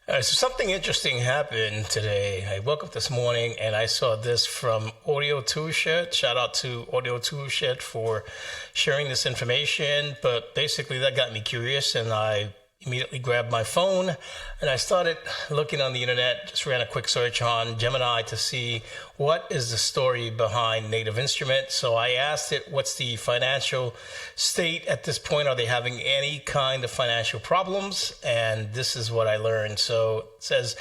So something interesting happened today. I woke up this morning and I saw this from Audio Toolshed. Shout out to Audio Toolshed for sharing this information. But basically, that got me curious, and I immediately grabbed my phone and I started looking on the internet. Just ran a quick search on Gemini to see what is the story behind Native Instrument. So I asked it, what's the financial state at this point? Are they having any kind of financial problems? And this is what I learned. So it says,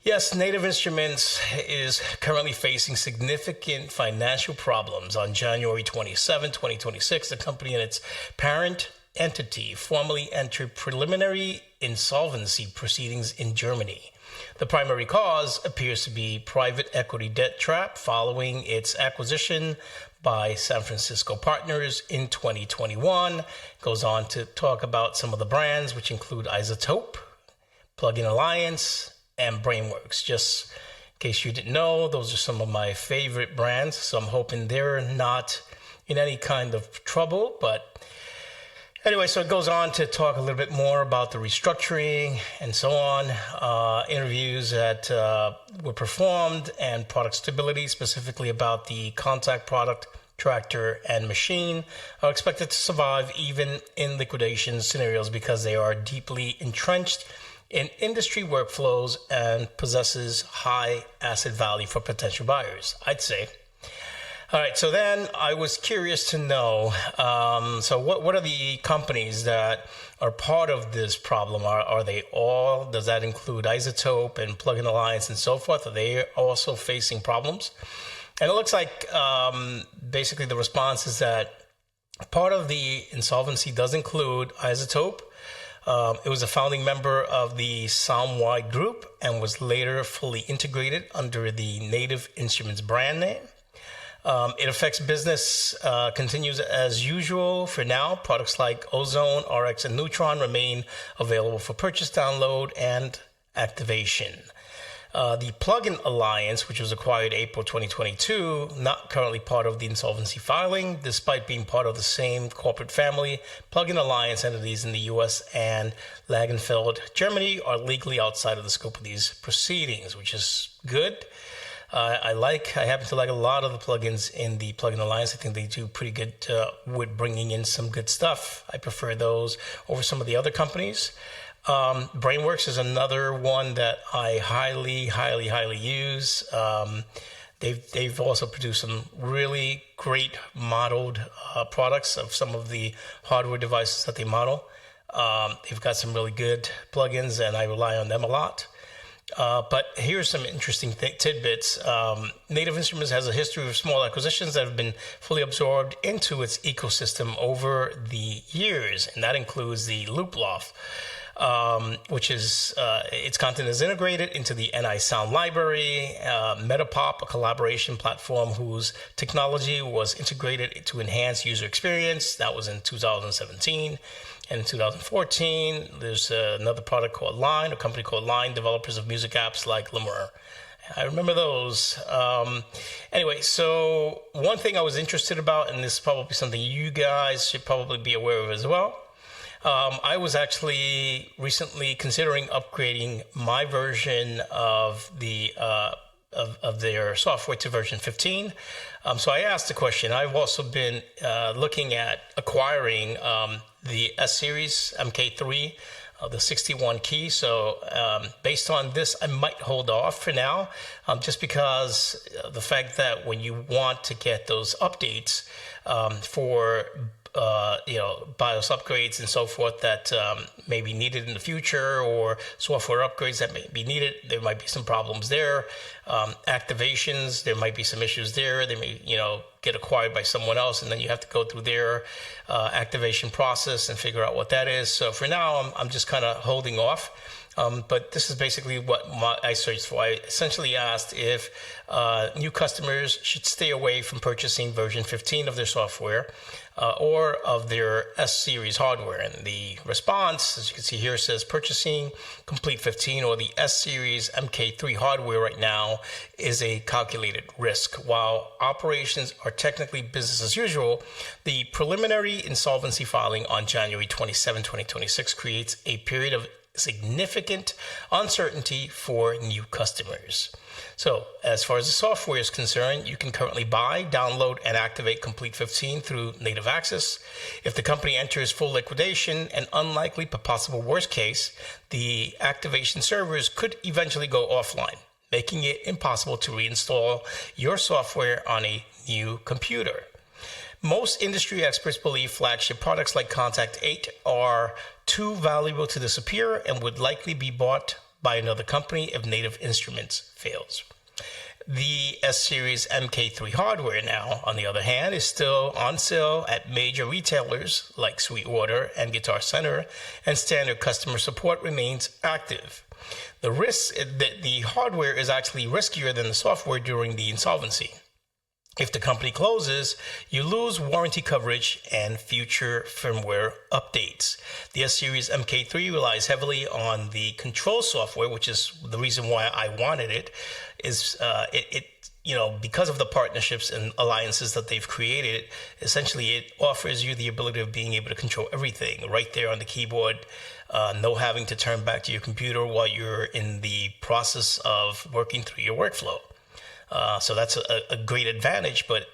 yes, Native Instruments is currently facing significant financial problems. On January 27, 2026, the company and its parent entity formally entered preliminary insolvency proceedings in Germany. The primary cause appears to be private equity debt trap following its acquisition by San Francisco partners in 2021. Goes on to talk about some of the brands, which include iZotope, Plugin Alliance, and Brainworks. Just in case you didn't know, those are some of my favorite brands. So I'm hoping they're not in any kind of trouble, but anyway, so it goes on to talk a little bit more about the restructuring and so on, interviews that were performed, and product stability, specifically about the Kontakt product, tractor, and machine, are expected to survive even in liquidation scenarios because they are deeply entrenched in industry workflows and possesses high asset value for potential buyers, I'd say. All right, so then I was curious to know, so what are the companies that are part of this problem? Are they all, does that include iZotope and Plugin Alliance and so forth? Are they also facing problems? And it looks like basically the response is that part of the insolvency does include iZotope. It was a founding member of the Sownd group and was later fully integrated under the Native Instruments brand name. It affects business, continues as usual for now. Products like Ozone, RX, and Neutron remain available for purchase, download, and activation. The Plugin Alliance, which was acquired April 2022, not currently part of the insolvency filing, despite being part of the same corporate family. Plugin Alliance entities in the US and Langenfeld, Germany, are legally outside of the scope of these proceedings, which is good. I happen to like a lot of the plugins in the Plugin Alliance. I think they do pretty good with bringing in some good stuff. I prefer those over some of the other companies. Brainworks is another one that I highly use. They've also produced some really great modeled products of some of the hardware devices that they model. They've got some really good plugins, and I rely on them a lot. But here's some interesting tidbits. Native Instruments has a history of small acquisitions that have been fully absorbed into its ecosystem over the years, and that includes the Looploft, which is its content is integrated into the NI Sound library. Metapop, a collaboration platform whose technology was integrated to enhance user experience. That was in 2017. And in 2014, there's another product called Line, a company called Line, developers of music apps like Lemur. I remember those. Anyway, so one thing I was interested about, and this is probably something you guys should probably be aware of as well. I was actually recently considering upgrading my version of the of their software to version 15. So I asked the question. I've also been looking at acquiring the S-Series MK3, the 61 key. So based on this, I might hold off for now, just because the fact that when you want to get those updates for BIOS upgrades and so forth that may be needed in the future, or software upgrades that may be needed, there might be some problems there. Activations, there might be some issues there. They may, get acquired by someone else, and then you have to go through their activation process and figure out what that is. So for now, I'm just kind of holding off. But this is basically what I searched for. I essentially asked if new customers should stay away from purchasing version 15 of their software or of their S-Series hardware. And the response, as you can see here, says purchasing Komplete 15 or the S-Series MK3 hardware right now is a calculated risk. While operations are technically business as usual, the preliminary insolvency filing on January 27, 2026 creates a period of significant uncertainty for new customers. So as far as the software is concerned, you can currently buy, download, and activate Komplete 15 through native access. If the company enters full liquidation, an unlikely but possible worst case, the activation servers could eventually go offline, making it impossible to reinstall your software on a new computer. Most industry experts believe flagship products like Kontakt 8 are too valuable to disappear and would likely be bought by another company if Native Instruments fails. The S-Series MK3 hardware now, on the other hand, is still on sale at major retailers like Sweetwater and Guitar Center, and standard customer support remains active. The risk that the hardware is actually riskier than the software during the insolvency. If the company closes, you lose warranty coverage and future firmware updates. The S-Series MK3 relies heavily on the control software, which is the reason why I wanted it. Because of the partnerships and alliances that they've created, essentially it offers you the ability of being able to control everything right there on the keyboard, no having to turn back to your computer while you're in the process of working through your workflow. So that's a great advantage, but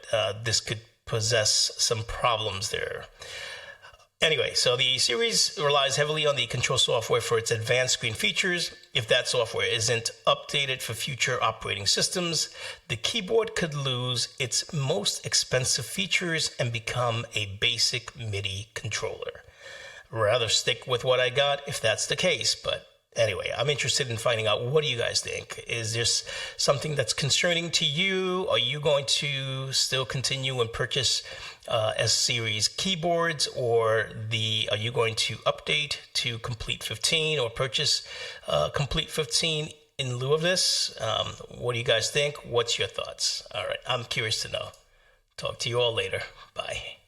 this could possess some problems there. Anyway, so the series relies heavily on the control software for its advanced screen features. If that software isn't updated for future operating systems, the keyboard could lose its most expensive features and become a basic MIDI controller. Rather stick with what I got if that's the case, but anyway, I'm interested in finding out, what do you guys think? Is this something that's concerning to you? Are you going to still continue and purchase S-Series keyboards, or are you going to update to Komplete 15 or purchase Komplete 15 in lieu of this? What do you guys think? What's your thoughts? All right, I'm curious to know. Talk to you all later. Bye.